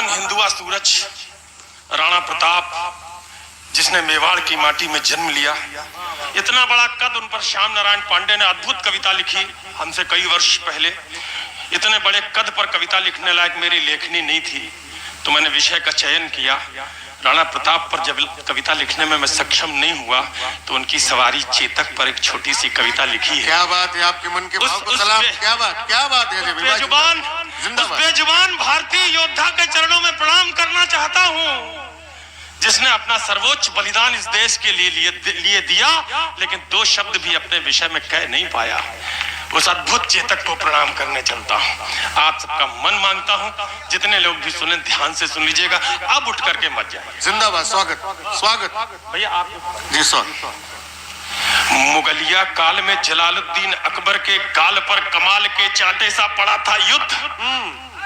महान हिंदुआ सूरज राणा प्रताप, जिसने मेवाड़ की माटी में जन्म लिया, इतना बड़ा कद उन पर श्याम नारायण पांडे ने अद्भुत कविता लिखी हमसे कई वर्ष पहले। इतने बड़े कद पर कविता लिखने लायक मेरी लेखनी नहीं थी, तो मैंने विषय का चयन किया। राणा प्रताप पर जब कविता लिखने में मैं सक्षम नहीं हुआ, तो उनकी सवारी चेतक पर एक छोटी सी कविता लिखी है। क्या बात है, आपके मन के भाव को सलाम। क्या बात है। बेजुबान भारतीय योद्धा के चरणों में प्रणाम करना चाहता हूँ, जिसने अपना सर्वोच्च बलिदान इस देश के लिए दिया, लेकिन दो शब्द भी अपने विषय में कह नहीं पाया। उस अद्भुत चेतक को प्रणाम करने चलता हूँ। आप सबका मन मांगता हूँ, जितने लोग भी सुने ध्यान से सुन लीजिएगा, अब उठ करके मत जाए। जिंदाबाद। स्वागत भैया आप जी। स्वागत। मुगलिया काल में जलालुद्दीन अकबर के गाल पर कमाल के चांटे सा पड़ा था युद्ध।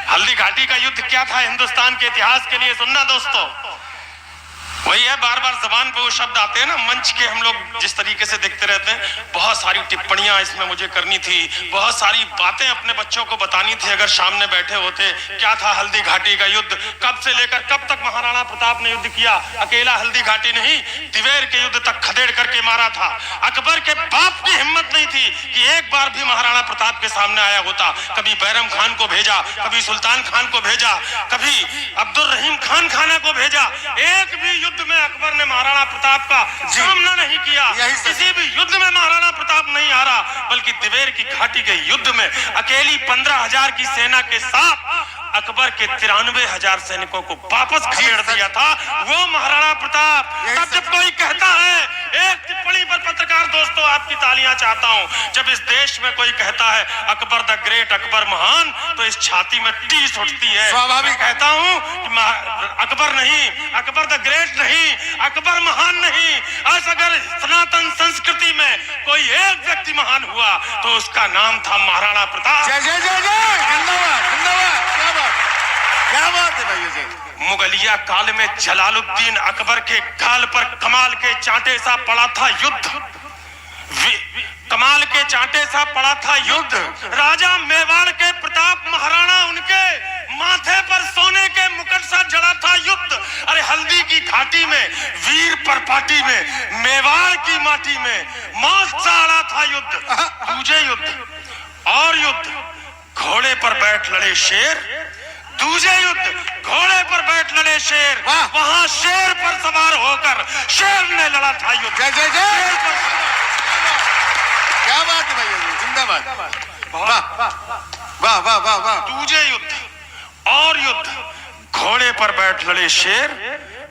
हल्दी घाटी का युद्ध क्या था हिंदुस्तान के इतिहास के लिए, सुनना दोस्तों। वही है, बार बार जबान पे वो शब्द आते हैं ना, मंच के हम लोग जिस तरीके से देखते रहते हैं। बहुत सारी टिप्पणियां इसमें मुझे करनी थी, बहुत सारी बातें अपने बच्चों को बतानी थी अगर सामने बैठे होते। क्या था हल्दी घाटी का युद्ध, कब से लेकर कब तक महाराणा प्रताप ने युद्ध किया। अकेला हल्दी घाटी नहीं, दिवेर के युद्ध तक खदेड़ करके मारा था। अकबर के बाप की हिम्मत नहीं थी कि एक बार भी महाराणा प्रताप के सामने आया होता। कभी बैरम खान को भेजा, कभी सुल्तान खान को भेजा, कभी अब्दुल रहीम खान खाना को भेजा। एक भी युद्ध में अकबर ने महाराणा प्रताप का सामना नहीं किया। किसी भी युद्ध में महाराणा प्रताप नहीं हारा, बल्कि दिवेर की घाटी के युद्ध में अकेली 15,000 की सेना के साथ अकबर के 93,000 सैनिकों को वापस खदेड़ दिया था, वो महाराणा प्रताप। तब जब कोई कहता है, एक टिप्पणी पर पत्रकार दोस्तों आपकी तालियां चाहता हूं, जब इस देश में कोई कहता है अकबर द ग्रेट, अकबर महान, तो इस छाती में टीस उठती है। स्वाभाविक कहता हूं कि अकबर नहीं, अकबर द ग्रेट नहीं, अकबर महान नहीं। आज अगर सनातन संस्कृति में कोई एक व्यक्ति महान हुआ, तो उसका नाम था महाराणा प्रताप। जय जय जय जय, जिंदाबाद जिंदाबाद। क्या बात है भैया जी। मुगलिया काल में जलालुद्दीन अकबर के गाल पर कमाल के चांटे सा पड़ा था युद्ध। कमाल के चांटे सा पड़ा था युद्ध। राजा मेवाड़ के प्रताप महाराणा, उनके माथे पर सोने के मुकुट सा जड़ा था युद्ध। अरे हल्दी की घाटी में, वीर परपाटी में, मेवाड़ की माटी में मौत सा अड़ा था युद्ध। दूजे युद्ध और युद्ध, घोड़े पर बैठ लड़े शेर। दूजे युद्ध, घोड़े पर बैठ लड़े शेर। वहां शेर पर सवार होकर शेर ने लड़ा था युद्ध। जय जय जय। क्या बात है भैया जी, जिंदाबाद। वाह वाह वाह वाह। दूजे युद्ध और युद्ध, घोड़े पर बैठ लड़े शेर,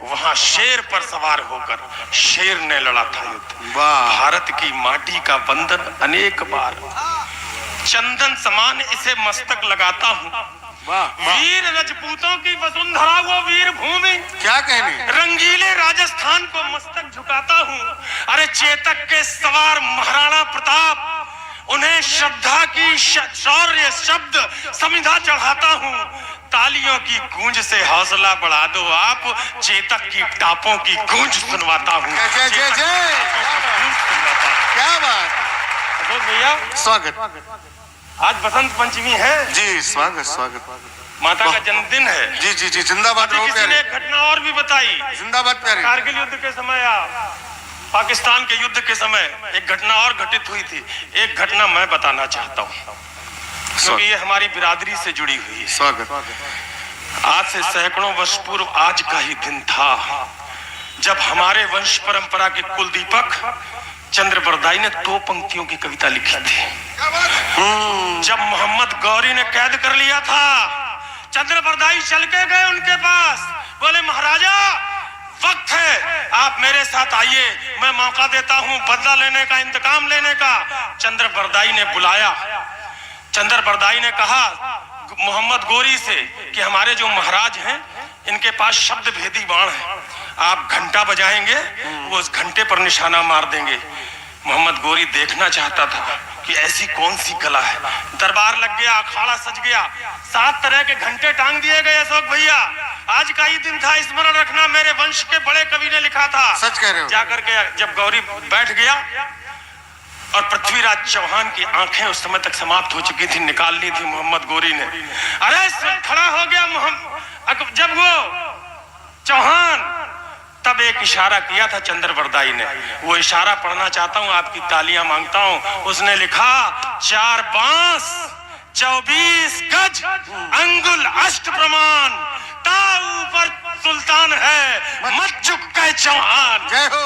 वहां शेर पर सवार होकर शेर ने लड़ा था युद्ध। भारत की माटी का वंदन अनेक बार, चंदन समान इसे मस्तक लगाता हूँ। वीर राजपूतों की वसुंधरा वो वीर भूमि, क्या कहने, रंगीले राजस्थान को मस्तक झुकाता हूँ। अरे चेतक के सवार महाराणा प्रताप, उन्हें श्रद्धा की शौर्य शब्द समिधा चढ़ाता हूँ। तालियों की गूंज से हौसला बढ़ा दो आप, चेतक की टापों की गूंज सुनवाता हूँ। जय जय जय। क्या बात भैया। स्वागत। आज बसंत पंचमी है जी। स्वागत। माता का जन्मदिन है। जी जी जी, जिंदाबाद। किसी ने एक घटना और भी बताई। जिंदाबाद प्यारे। कारगिल युद्ध के समय या पाकिस्तान के युद्ध के समय एक घटना और घटित हुई थी। एक घटना मैं बताना चाहता हूँ, क्योंकि ये हमारी बिरादरी से जुड़ी हुई है। स्वागत। आज से सैकड़ों वर्ष पूर्व आज का ही दिन था, जब हमारे वंश परंपरा के कुलदीपक चंद्र बरदाई ने 2 पंक्तियों की कविता लिखी थी। जब मोहम्मद गौरी ने कैद कर लिया था, चंद्र बरदाई चल के गए उनके पास, बोले महाराजा वक्त है, आप मेरे साथ आइए, मैं मौका देता हूं बदला लेने का, इंतकाम लेने का। चंद्र बरदाई ने बुलाया। चंद्र बरदाई ने कहा मोहम्मद गौरी से कि हमारे जो महाराज हैं, इनके पास शब्द भेदी बाण है, आप घंटा बजाएंगे, वो उस घंटे पर निशाना मार देंगे। मोहम्मद गौरी देखना चाहता था कि ऐसी कौन सी कला है। दरबार लग गया, अखाड़ा सज गया, 7 तरह के घंटे टांग दिए गए। अशोक भैया, आज का ही दिन था, स्मरण रखना, मेरे वंश के बड़े कवि ने लिखा था। सच कह रहे हो। जाकर के जब गौरी बैठ गया और पृथ्वीराज चौहान की आंखें उस समय तक समाप्त हो चुकी थी, निकाल ली थी मोहम्मद गौरी ने। अरे खड़ा हो गया जब वो एक इशारा किया था चंद्रवरदाई ने, वो इशारा पढ़ना चाहता हूँ, आपकी तालियां मांगता हूँ। उसने लिखा 4 बांस 24 गज अंगुल अष्ट प्रमाण, ता ऊपर सुल्तान है मत चुक के चौहान। जय हो,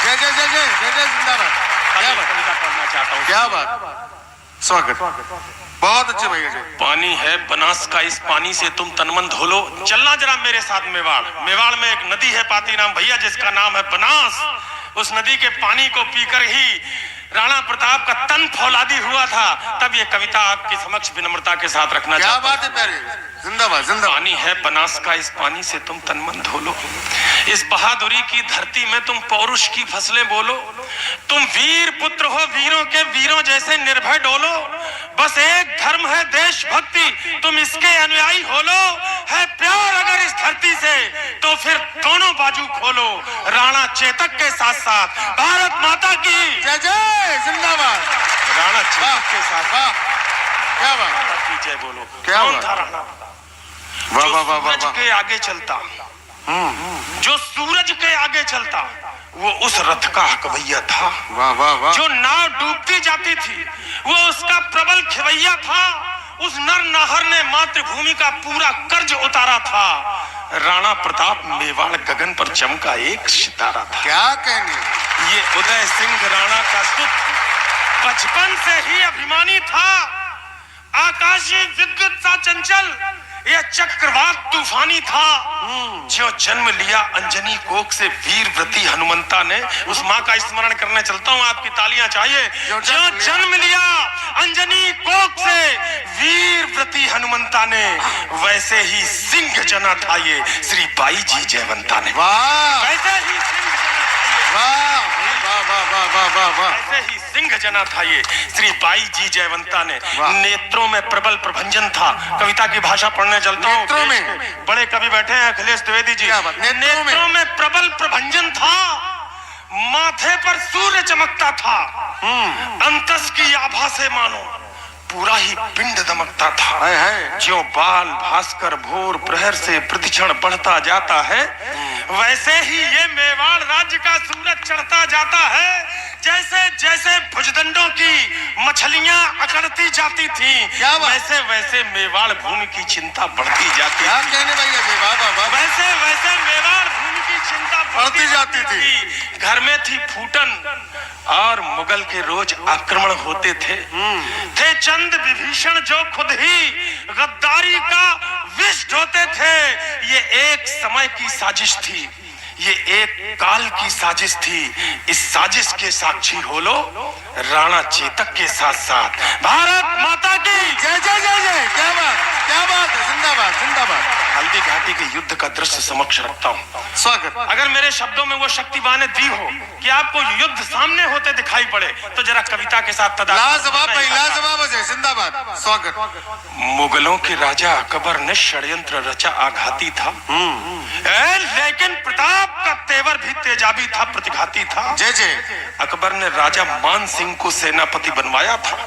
जय जय जय जय जय जय, जिंदाबाद। क्या बात, कविता पढ़ना चाहता हूँ। क्या बात, स्वागत, बहुत अच्छे भैया जी। पानी है बनास का, इस पानी से तुम तनमन धो लो। चलना जरा मेरे साथ मेवाड़। मेवाड़ में एक नदी है पाती नाम भैया, जिसका नाम है बनास। उस नदी के पानी को पीकर ही राणा प्रताप का तन फौलादी हुआ था। तब ये कविता आपके समक्ष विनम्रता के साथ रखना क्या चाहता हूं। बात है प्यारे, जिंदाबाद जिंदाबाद। पानी है बनास का, इस पानी से तुम तन मन धो लो। इस बहादुरी की धरती में तुम पौरुष की फसलें बोलो। तुम वीर पुत्र हो, वीरों के वीरों जैसे निर्भय डोलो। बस एक धर्म है देशभक्ति, तुम इसके अनुयायी हो लो। है प्यार अगर इस धरती से तो फिर दोनों बाजू खोलो। राणा चेतक के साथ साथ भारत माता की जय जय, जिंदाबाद। राणा चेतक के साथ वाह, क्या बात, की जय बोलो। क्या कौन बात? था राणा? वाह जो वाह वाह वाह सूरज वाह। के आगे चलता, जो सूरज के आगे चलता, वो उस रथ का हकवैया था। वाह वाह वाह। जो नाव डूबती जाती थी, वो उसका प्रबल खिवैया था। उस नर नाहर ने मातृभूमि का पूरा कर्ज उतारा था। राणा प्रताप मेवाड़ गगन पर चमका एक सितारा था। क्या कहने, ये उदय सिंह राणा का सुत बचपन से ही अभिमानी था। आकाशीय विद्युत सा चंचल, यह चक्रवात तूफानी था। जो जन्म लिया अंजनी कोख से वीर व्रती हनुमंता ने, उस माँ का स्मरण करने चलता हूँ, आपकी तालियां चाहिए। जो जन्म लिया अंजनी कोख से वीर व्रती हनुमंता ने, वैसे ही सिंह जना था ये श्री बाई जी जयवंता ने। वाह वैसे ही सिंह जना था ये, वाह वाह वाह वाह वाह वाह वाह। ऐसे ही सिंह जना था ये श्री बाई जी जयवंता ने। नेत्रों में प्रबल प्रभंजन था। कविता की भाषा पढ़ने चलता हूँ। नेत्रों में? बड़े कवि बैठे हैं अखिलेश द्विवेदी जी। क्या बात, नेत्रों में? नेत्रों में प्रबल प्रभंजन था। माथे पर सूर्य चमकता था। अंतस की आभा से मानो पूरा ही पिंड दमकता था। है, है। जो बाल भास्कर भोर प्रहर से प्रतिक्षण बढ़ता जाता है, वैसे ही ये मेवाड़ राज्य का सूरज चढ़ता जाता है। जैसे जैसे भुजदंडों की मछलियां अकड़ती जाती थी, क्या बात? वैसे वैसे मेवाड़ भूमि की चिंता बढ़ती जाती क्या थी। कहने भैया जी, वाह वाह वाह। वैसे वैसे मेवाड़ भूमि की चिंता बढ़ती जाती थी। घर में थी फूटन और मुगल के रोज आक्रमण होते थे चंद विभीषण जो खुद ही गद्दारी का विष ढोते थे। ये एक समय की साजिश थी, ये एक काल की साजिश थी। इस साजिश के साक्षी हो लो राणा चेतक के साथ साथ भारत माता की जय जय जय जय। क्या बात है, जिंदाबाद जिंदाबाद। हल्दी घाटी के युद्ध का दृश्य समक्ष रखता हूँ। स्वागत। अगर मेरे शब्दों में वो शक्ति बाने दी हो कि आपको युद्ध सामने होते दिखाई पड़े, तो जरा कविता के साथ लाजवाब भाई, लाजवाब है, जिंदाबाद। स्वागत। मुगलों के राजा अकबर ने षड्यंत्र रचा आघाती था। लेकिन प्रताप का तेवर भी तेजाबी था, प्रतिघाती था। जय जय। अकबर ने राजा मान सिंह को सेनापति बनवाया था।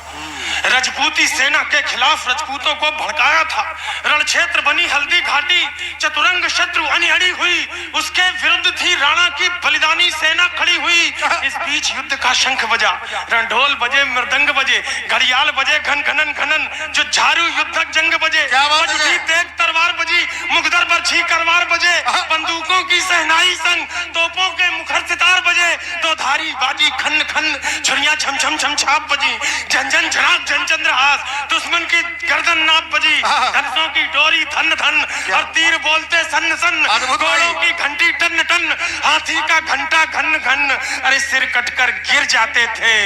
रजपूती सेना के खिलाफ रजपूतों को भड़काया था। रण क्षेत्र बनी हल्दी घाटी, चतुरंग शत्रु अनिहड़ी हुई। उसके विरुद्ध थी राणा की बलिदानी सेना खड़ी हुई। इस बीच युद्ध का शंख बजा, रणढोल बजे, मृदंग बजे, घड़ियाल बजे, घन घनन घनन, जो झारू युद्धक जंग बजे। बजती तेज तलवार बजी, मुगदर बरछी करवार बजे। बंदूकों की सहनाई संग तोपों के मुखर सितार बजे। दो धारी बाजी खन खन, छुरियां छम छम छम छाप बजी। झंझन झनाक जनचंद्रहास, दुश्मन की गर्दन नाप बजी। धनुषों की डोरी धन धन और तीर बोलते सन्न सन। घोड़ों की घंटी टन टन, हाथी का घंटा घन घन। अरे सिर कटकर गिर जाते थे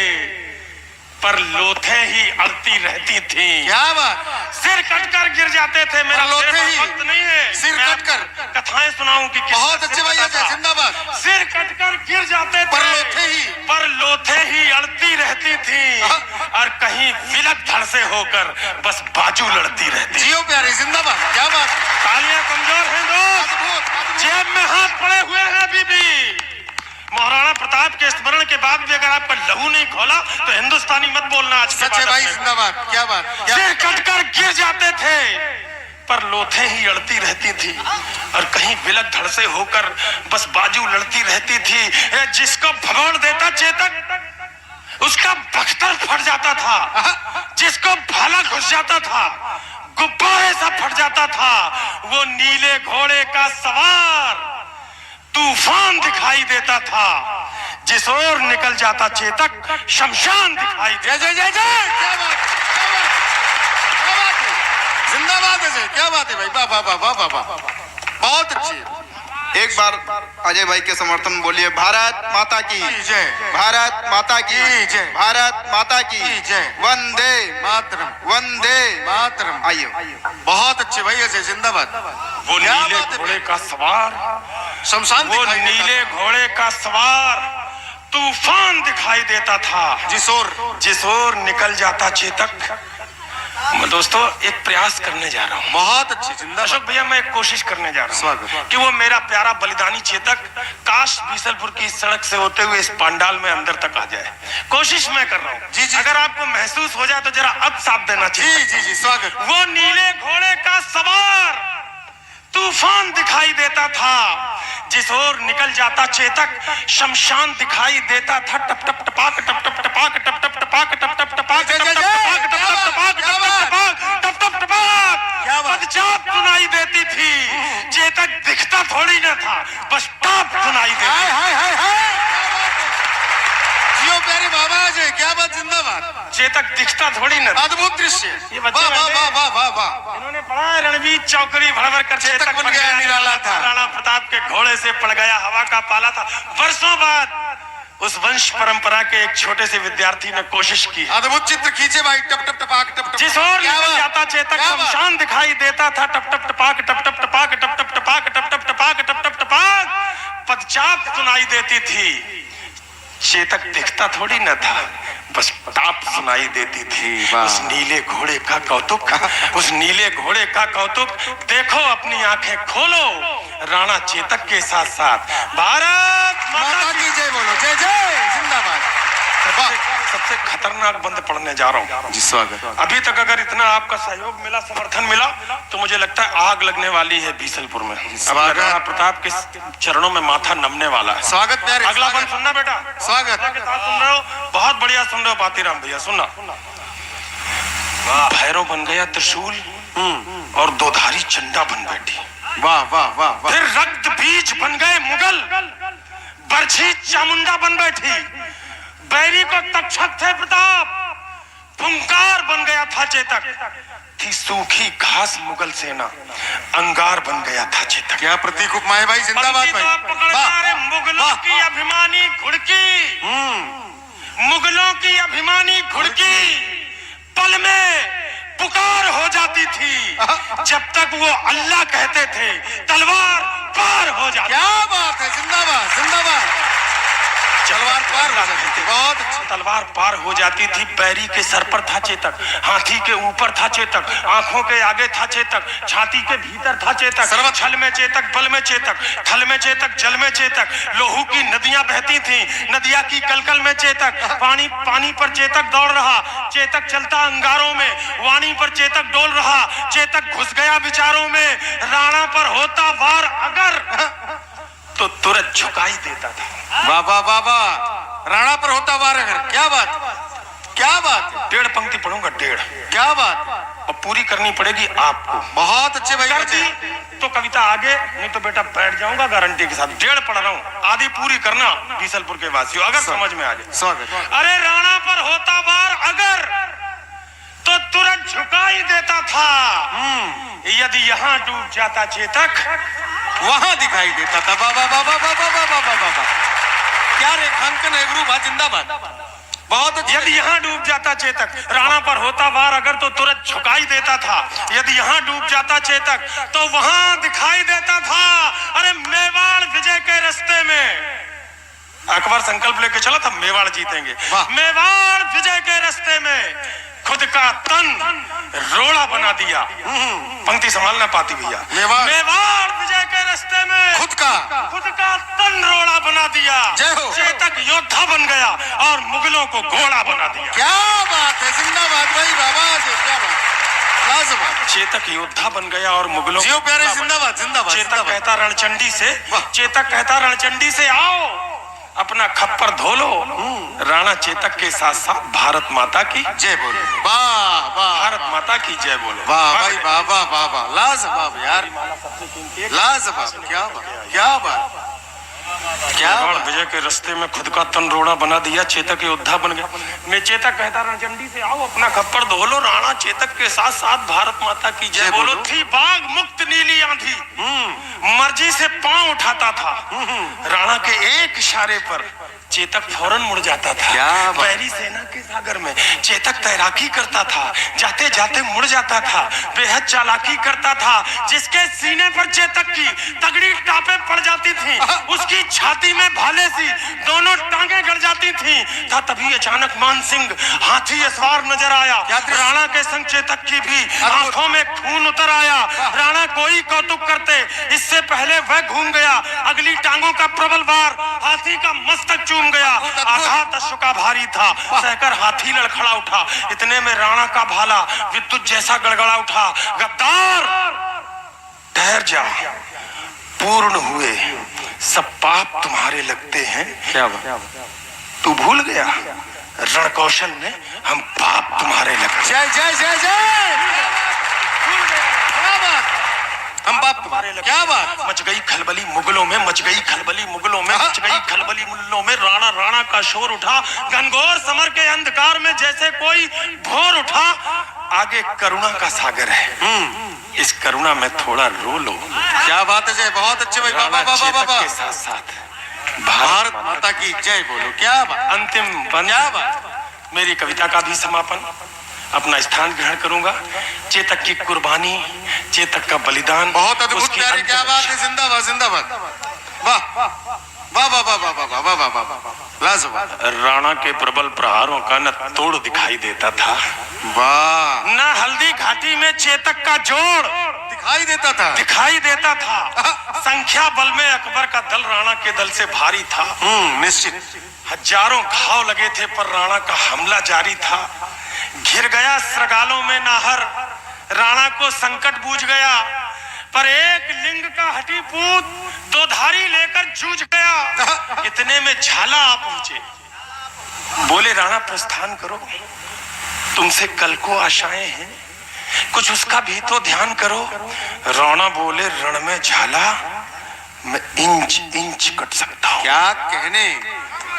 पर लोथे ही अड़ती रहती थी। क्या बात, सिर कटकर गिर जाते थे। मेरा लोथे ही वक्त नहीं है, सिर मैं कटकर कथाएं सुनाऊं कि बहुत अच्छे भैया, जिंदाबाद। सिर कटकर गिर जाते थे पर लोथे ही अड़ती रहती थी। और कहीं विलक धड़ से होकर बस बाजू लड़ती रहती। जियो प्यारे, जिंदाबाद। क्या बात। तालियां कमजोर हैं दोस्त, जेब में हाथ पड़े हुए हैं अभी भी। महाराणा प्रताप के स्मरण के बाद भी अगर आपका लहू नहीं खोला तो हिंदुस्तानी मत बोलना आज के सच्चे बाद भाई, अपने। जिंदाबाद। क्या बात। सिर कटकर गिर जाते थे पर लोथें ही अड़ती रहती थी और कहीं बिलक धड़ से होकर बस बाजू लड़ती रहती थी। जिसको भगोड़ देता चेतक उसका बख्तर फट जाता था, जिसको भाला घुस जाता था गुब्बारे सा फट जाता था। वो नीले घोड़े का सवार तूफान दिखाई देता था, जिस ओर निकल जाता चेतक शमशान दिखाई देता। जय जय जय जय, क्या बात है, क्या बात है, जिंदाबाद है जी, क्या बात है भाई, वाह वाह वाह वाह वाह वाह, बहुत अच्छी है। एक बार अजय भाई के समर्थन बोलिए, भारत माता की जय, भारत माता की जय, भारत माता की जय, वंदे मातरम, वंदे मातरम। आइए, बहुत अच्छे भाई, ऐसे जिंदाबाद। वो नीले घोड़े का सवार, शमशान वो दिखाई देता नीले घोड़े का सवार तूफान दिखाई देता था, जिस ओर निकल जाता चेतक। मैं दोस्तों एक प्रयास करने जा रहा हूँ, बहुत अच्छी, जिंदाबाद। अशोक भैया मैं एक कोशिश करने जा रहा हूँ स्वागत। कि वो मेरा प्यारा बलिदानी चेतक काश बीसलपुर की सड़क से होते हुए इस पंडाल में अंदर तक आ जाए। कोशिश मैं कर रहा हूँ, जी, जी। अगर आपको महसूस हो जाए तो जरा अब साथ देना चाहिए। जी जी जी, स्वागत। वो नीले घोड़े का सवार तूफान दिखाई देता था, जिस ओर निकल जाता चेतक शमशान दिखाई देता था। टप टप टपाक टप टप टपाक टप टप टपाक टप टप टपाक टप टप टपाक टप टप टपाक टप टप टपाक टप टप टपाक पदचाप सुनाई देती थी। चेतक दिखता थोड़ी न था, बस टाप सुनाई देती। हाय हाय हाय हाय, जियो प्यारे बाबा जी, क्या बात, जिंदाबाद। चेतक दिखता थोड़ी न था। अद्भुत दृश्य, ये बच्चे वाह वाह वाह वाह वाह वाह। इन्होंने बड़ा रणवीर चौकड़ी भड़भड़ कर चेतक बन गया, निराला था। राणा प्रताप के घोड़े से पड़ गया, हवा का पाला था। वर्षों बाद उस वंश परंपरा के एक छोटे से विद्यार्थी ने कोशिश की। अद्भुत चित्र खींचे भाई, टप टप टपाक टप टप। जिस ओर निकल जाता चेतक शमशान दिखाई देता था। टप टप टपाक टप टप टपाक टप टप टपाक टप टप टपाक टप टप टपाक पदचाप सुनाई देती थी। चेतक दिखता थोड़ी न था, बस टाप सुनाई देती थी। उस नीले घोड़े का कौतुक, उस नीले घोड़े का कौतुक देखो, अपनी आंखें खोलो। राणा चेतक के साथ साथ भारत माता की जय बोलो, जय जय, जिंदाबाद। सबसे खतरनाक बंद पढ़ने जा रहा हूँ जी, स्वागत। अभी तक अगर इतना आपका सहयोग मिला, समर्थन मिला, तो मुझे लगता है आग लगने वाली है बीसलपुर में। अब राणा प्रताप के चरणों में माथा नमने वाला है। स्वागत प्यारे, अगला बंद सुनना बेटा, स्वागत। सुन रहे हो, बहुत बढ़िया सुन रहे हो बातीराम भैया, सुनना। भैरव बन गया त्रिशूल और दोधारी चंडा बन बैठी। वाह वाह वाह वाह। फिर रक्त बीज बन गए मुगल, बरछी चामुंडा बन बैठी। बैरी को तक्षक थे प्रताप, फुंकार बन गया था चेतक। थी सूखी घास मुगल सेना, अंगार बन गया था चेतक। क्या प्रतीक उपमाएं भाई, जिंदाबाद भाई। मुगलों की अभिमानी घुड़की, मुगलों की अभिमानी घुड़की पल में पुकार हो जाती थी। जब तक वो अल्लाह कहते थे तलवार पार हो जाती। क्या बात है, जिंदाबाद जिंदाबाद। तलवार पार हो जाती थी, बहुत अच्छी। तलवार पार हो जाती थी। बैरी के सर पर था चेतक, हाथी के ऊपर था चेतक, आंखों के आगे था चेतक, छाती के भीतर था चेतक। छल में चेतक, बल में चेतक, थल में चेतक, जल में चेतक। लोहू की नदियां बहती थी, नदिया की कलकल में चेतक। पानी पर चेतक दौड़ रहा, चेतक चलता अंगारों में। वाणी पर चेतक डोल रहा, चेतक घुस गया विचारों में। राणा पर होता वार अगर तो तुरंत झुकाई देता था। वाह वाह वाह वाह। राणा पर होता वार अगर, क्या बात, क्या बात है। 1.5 पंक्ति पढ़ूंगा, 1.5, क्या बात, और पूरी करनी पड़ेगी आपको। बहुत अच्छे भाई। कर दी तो कविता आगे, नहीं तो बेटा बैठ जाऊंगा गारंटी के साथ। 1.5 पढ़ रहा हूँ, आधी पूरी करना बीसलपुर के वासियों, अगर समझ में आ जाए। स्वागत। अरे राणा पर होता वार अगर तो तुरंत झुकाई देता था। यदि यहाँ डूब जाता चेतक वहां दिखाई देता था। बाबा बाबा बाबा बाबा बाबा, क्या रेखांकन है गुरु, जिंदाबाद। बहुत अच्छी। यदि यहाँ डूब जाता चेतक, राणा पर होता वार अगर तो तुरंत झुकाई देता था। यदि यहाँ डूब जाता चेतक तो वहां दिखाई देता था। अरे मेवाड़ विजय के रास्ते में अकबर संकल्प लेके चला था, मेवाड़ जीतेंगे। मेवाड़ विजय के रास्ते में खुद का तन रोड़ा बना दिया। पंक्ति संभाल ना पाती भैया। मेवाड़ विजय के रास्ते में खुद का तन रोड़ा बना दिया। चेतक योद्धा बन गया और मुगलों को घोड़ा बना दिया। क्या बात है, जिंदाबाद भाई, बाबा जी, क्या बात। लाजवाब। चेतक योद्धा बन गया और मुगलों जियो प्यारे, जिंदाबाद जिंदाबाद। चेतक कहता रणचंडी से, वाह। चेतक कहता रणचंडी से आओ अपना खप्पर धो लो। राणा चेतक के साथ साथ भारत माता की जय बोलो। वाह वाह, भारत माता की जय बोलो। वाह भाई, वाह वाह वाह वाह, लाजवाब यार, लाजवाब। क्या बात, क्या बात, क्या बाण बात। विजय के रास्ते में खुद का तन रोड़ा बना दिया, चेतक योद्धा बन गया। मैं चेतक कहता रणचंडी से आओ अपना खप्पर धो लो। राणा चेतक के साथ साथ भारत माता की जय बोलो। थी बाघ मुक्त नीली आंधी, मर्जी से पांव उठाता था। राणा के एक इशारे पर चेतक फौरन मुड़ जाता था। क्या बात। बहरी सेना के सागर में चेतक तैराकी करता था, जाते जाते मुड़ जाता था, बेहद चालाकी करता था। जिसके सीने पर चेतक की तगड़ी टापे पड़ जाती थी, उसकी छाती में भाले सी दोनों टांगे गड़ जाती थी। था तभी अचानक मान सिंह हाथी सवार नजर आया। राणा के संग चेतक की भी आंखों में खून उतर आया। राणा कोई कौतुक करते इससे पहले वह घूम गया। अगली टांगों का प्रबल वार हाथी का मस्तक चूम गया। आघात अश्व का भारी था, सहकर हाथी लड़खड़ा उठा। इतने में राणा का भाला विद्युत जैसा गड़गड़ा उठा। गद्दार ठहर जा, पूर्ण हुए सब पाप तुम्हारे लगते हैं। क्या बात। तू भूल गया रण कौशल में हम पाप तुम्हारे लगते। जय जय जय जय, क्या बात, हम बाप तुम्हारे लगे। क्या बात। मच गई खलबली मुगलों में, मच गई खलबली मुगलों में, मच गई खलबली मुगलों में। राणा राणा का शोर उठा। घनघोर समर के अंधकार में जैसे कोई भोर उठा। आगे करुणा का सागर है, इस करुणा में थोड़ा रो लो। क्या बात है जय, बहुत अच्छे भाई, बाबा बाबा बाबा। के साथ साथ भारत माता की जय बोलो। क्या बात, अंतिम बंद। क्या बात। मेरी कविता का भी समापन, अपना स्थान ग्रहण करूंगा। चेतक की कुर्बानी, चेतक का बलिदान, बहुत अद्भुत उसकी प्यारी, क्या बात है। जिंदाबाद जिंदाबाद, वाह वाह वाह वाह वाह वाह वाह वाह वाह, लाजवाब। राणा के प्रबल प्रहारों का न तोड़ दिखाई देता था, वाह, न हल्दी घाटी में चेतक का जोड़ दिखाई देता था। संख्या बल में अकबर का दल राणा के दल से भारी था। निश्चित। हजारों घाव लगे थे पर राणा का हमला जारी था। घिर गया सरगालों में नाहर, राणा को संकट बूझ गया। पर एक लिंग का हटी पूत दो धारी लेकर जूझ गया। इतने में झाला आ पहुंचे, बोले राणा प्रस्थान करो, तुमसे कल को आशाएं हैं, कुछ उसका भी तो ध्यान करो। राणा बोले रण में झाला मैं इंच इंच कट सकता हूँ। क्या कहने,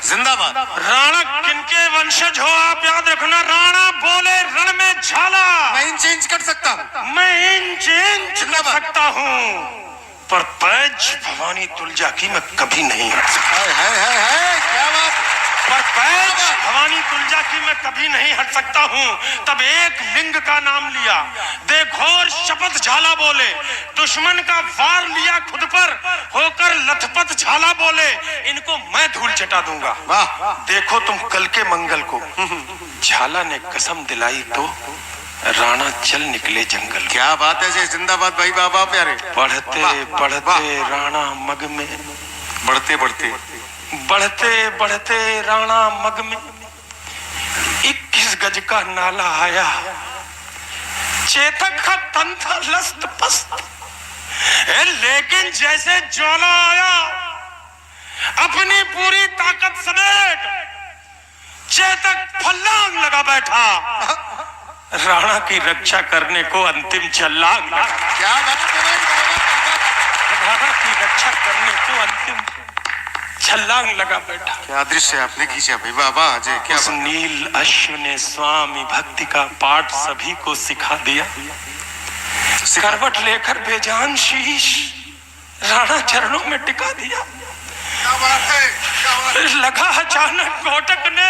जिंदाबाद। राणा किनके वंशज हो आप याद रखना। राणा बोले रण में झाला मैं इंच इंच कर सकता हूँ, मैं इंच इंच कर सकता हूँ, पर पैज भवानी तुलजा की मैं कभी नहीं हट सकता। है, क्या बात। पर पैज भवानी तुलजा की मैं कभी नहीं हट सकता हूँ। तब एक लिंग का नाम लिया, दे घोर शपथ झाला बोले। दुश्मन का वार लिया खुद पर, होकर लथपथ झाला बोले, इनको मैं धूल चटा दूंगा। वाह, देखो तुम कल के मंगल को। झाला ने कसम दिलाई तो राणा चल निकले जंगल। क्या बात है जय, जिंदाबाद भाई, बाबा प्यारे। बढ़ते बढ़ते राणा मग में, बढ़ते बढ़ते बढ़ते बढ़ते राणा मग में 21 गज का नाला आया। चेतक का तन था लस्त पस्त, लेकिन जैसे ज्वाला आया, अपनी पूरी ताकत समेत चेतक फल्लांग लगा बैठा। राणा की रक्षा करने को अंतिम छलांग लगा। क्या बात है भाई, राणा की रक्षा करने को अंतिम छलांग लगा बैठा। क्या दृश्य आपने खींचा भाई, बाबा जय। क्या उस नील अश्व ने स्वामी भक्ति का पाठ सभी को सिखा दिया। करवट लेकर बेजान शीश राणा चरणों में टिका दिया। बात है। लगा अचानक कोटक ने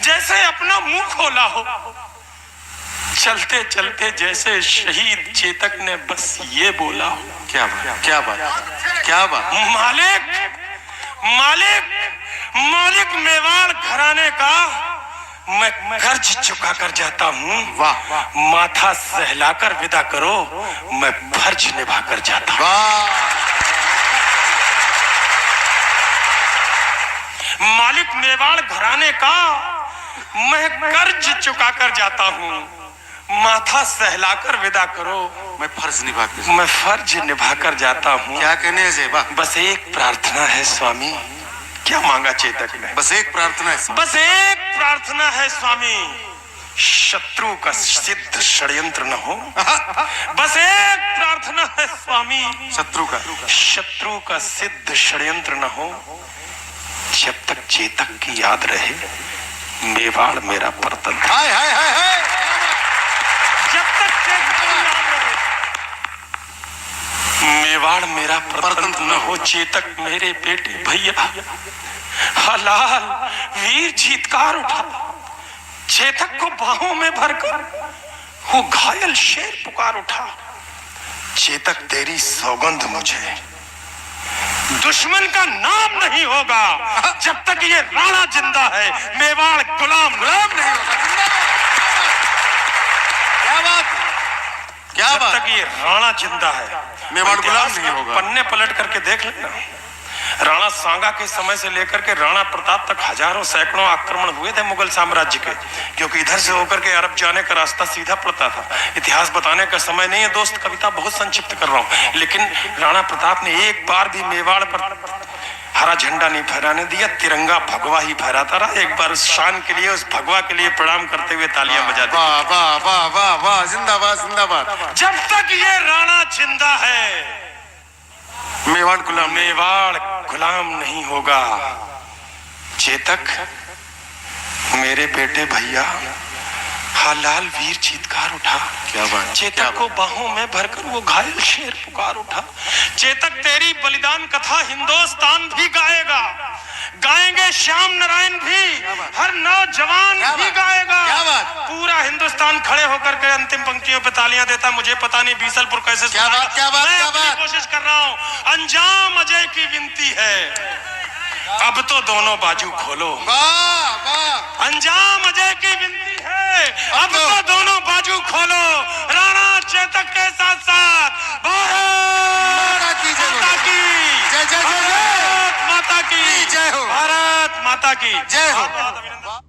जैसे अपना मुंह खोला हो। चलते चलते जैसे शहीद चेतक ने बस ये बोला हो। क्या बात, क्या बात, क्या बात। मालिक मालिक मालिक मेवाड़ घराने का मैं कर्ज चुका कर जाता हूँ। वाह, माथा सहलाकर विदा करो, मैं फर्ज निभा कर जाता हूँ। वाह, मालिक मेवाड़ घराने का मैं कर्ज चुका कर जाता हूँ, माथा सहलाकर विदा करो। मैं फर्ज निभा के मैं फर्ज निभाकर जाता हूँ। क्या कहने हैं जेबा? बस एक प्रार्थना है स्वामी। क्या मांगा चेतक ने? बस एक प्रार्थना है। बस एक प्रार्थना है स्वामी, शत्रु का सिद्ध षड्यंत्र न हो। बस एक प्रार्थना है स्वामी, शत्रु का सिद्ध षड्यंत्र न हो। जब तक चेतक की याद रहे, मेवाड़ मेरा परतंत्र। हाय हाय हाय हाय। जब तक चेतक की याद रहे, मेवाड़ मेरा परतंत्र न हो। चेतक मेरे बेटे भैया हलाल वीर चीत्कार उठा। चेतक को बाहों में भरकर वो घायल शेर पुकार उठा। चेतक तेरी सौगंध मुझे दुश्मन का नाम नहीं होगा। जब तक ये राणा जिंदा है, मेवाड़ गुलाम नहीं होगा। क्या बात, क्या जब बात? तक ये राणा जिंदा है, मेवाड़ गुलाम नहीं होगा। पन्ने पलट करके देख लेना, राणा सांगा के समय से लेकर के राणा प्रताप तक हजारों सैकड़ों आक्रमण हुए थे मुगल साम्राज्य के, क्योंकि इधर से होकर के अरब जाने का रास्ता सीधा पड़ता था। इतिहास बताने का समय नहीं है दोस्त, कविता बहुत संक्षिप्त कर रहा हूँ। लेकिन राणा प्रताप ने एक बार भी मेवाड़ पर हरा झंडा नहीं फहराने दिया, तिरंगा भगवा ही फहराता रहा। एक बार उस शान के लिए, उस भगवा के लिए प्रणाम करते हुए तालियां बजा दी। वाह वाह वाह वाह वाह, जिंदाबाद जिंदाबाद। जब तक ये राणा जिंदा है, मेवाड़ गुलाम नहीं होगा। चेतक मेरे बेटे भैया हलाल वीर चीत्कार उठा। क्या बात? चेतक को बाहों में भरकर वो घायल शेर पुकार उठा। चेतक तेरी बलिदान कथा हिंदुस्तान भी गाएगा, गाएंगे श्याम नारायण भी, हर नौजवान भी गाएगा। पूरा हिंदुस्तान खड़े होकर के अंतिम पंक्तियों पे तालियां देता। मुझे पता नहीं बीसलपुर कैसे क्या बात, क्या बात, मैं क्या अपनी बात? कोशिश कर रहा हूँ। अंजाम अजय की विनती है, अब तो दोनों बाजू खोलो। वाह वाह, अंजाम अजय की विनती है, अब तो दोनों बाजू खोलो। राणा चेतक के साथ साथ भारत माता की जय जय जय, भारत माता की जय हो, भारत माता की जय हो।